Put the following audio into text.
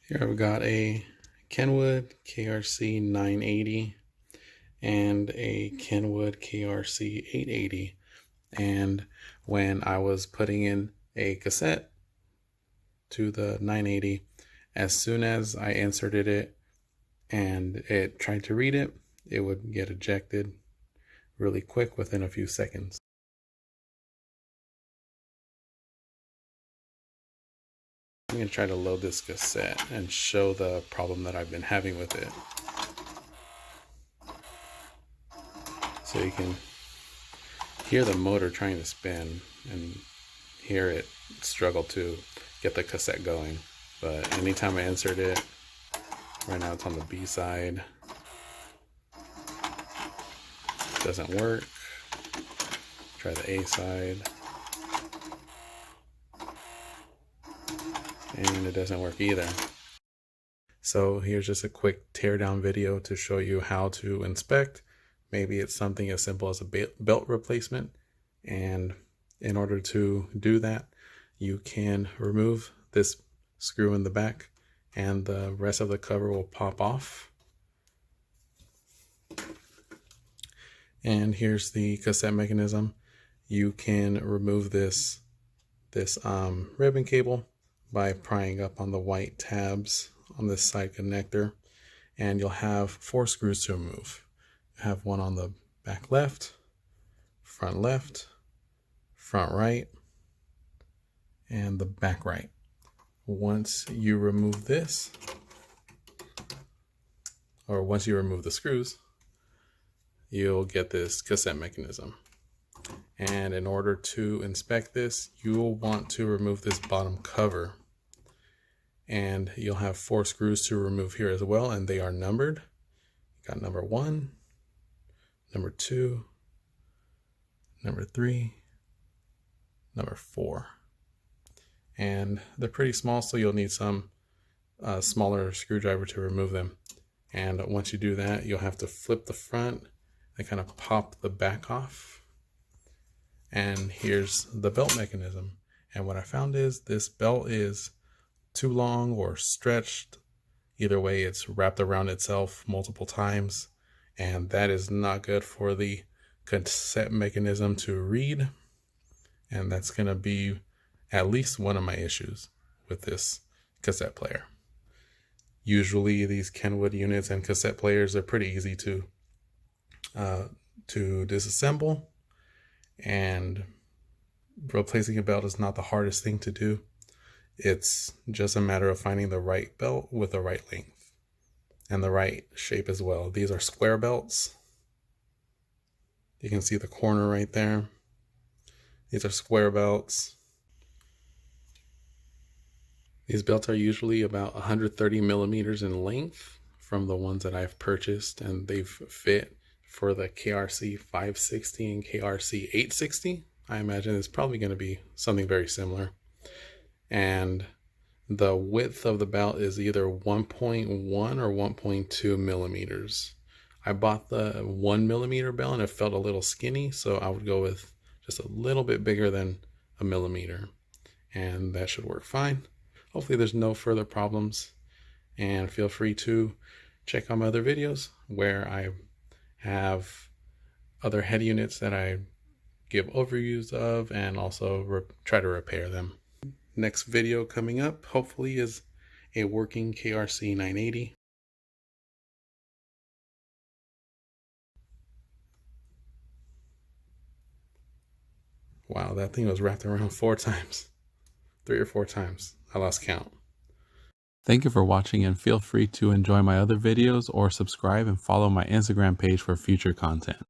Here I've got a Kenwood KRC-980 and a Kenwood KRC-880. And when I was putting in a cassette to the 980, as soon as I inserted it and it tried to read it, it would get ejected really quick within a few seconds. I'm going to try to load this cassette and show the problem that I've been having with it. So you can hear the motor trying to spin and hear it struggle to get the cassette going. But anytime I insert it, right now it's on the B side, doesn't work. Try the A side, and it doesn't work either. So here's just a quick teardown video to show you how to inspect. Maybe it's something as simple as a belt replacement. And in order to do that, you can remove this screw in the back and the rest of the cover will pop off. And here's the cassette mechanism. You can remove this ribbon cable by prying up on the white tabs on this side connector, and you'll have 4 screws to remove. You have one on the back left, front right, and the back right. Once you remove this, or once you remove the screws, you'll get this cassette mechanism. And in order to inspect this, you'll want to remove this bottom cover. And you'll have 4 screws to remove here as well, and they are numbered. You got number 1, number 2, number 3, number 4. And they're pretty small, so you'll need some smaller screwdriver to remove them. And once you do that, you'll have to flip the front and kind of pop the back off. And here's the belt mechanism. And what I found is this belt is too long or stretched. Either way, it's wrapped around itself multiple times, and that is not good for the cassette mechanism to read. And that's going to be at least one of my issues with this cassette player. Usually these Kenwood units and cassette players are pretty easy to disassemble, and replacing a belt is not the hardest thing to do. It's just a matter of finding the right belt with the right length and the right shape as well. These are square belts. You can see the corner right there. These are square belts. These belts are usually about 130 millimeters in length from the ones that I've purchased, and they've fit for the KRC 560 and KRC 860. I imagine it's probably going to be something very similar. And the width of the belt is either 1.1 or 1.2 millimeters. I bought the 1 millimeter belt and it felt a little skinny, so I would go with just a little bit bigger than a millimeter, and that should work fine. Hopefully there's no further problems, and feel free to check out my other videos where I have other head units that I give overviews of and also try to repair them. Next video coming up hopefully is a working KRC-980. Wow, that thing was wrapped around 4 times. 3 or 4 times. I lost count. Thank you for watching, and feel free to enjoy my other videos or subscribe and follow my Instagram page for future content.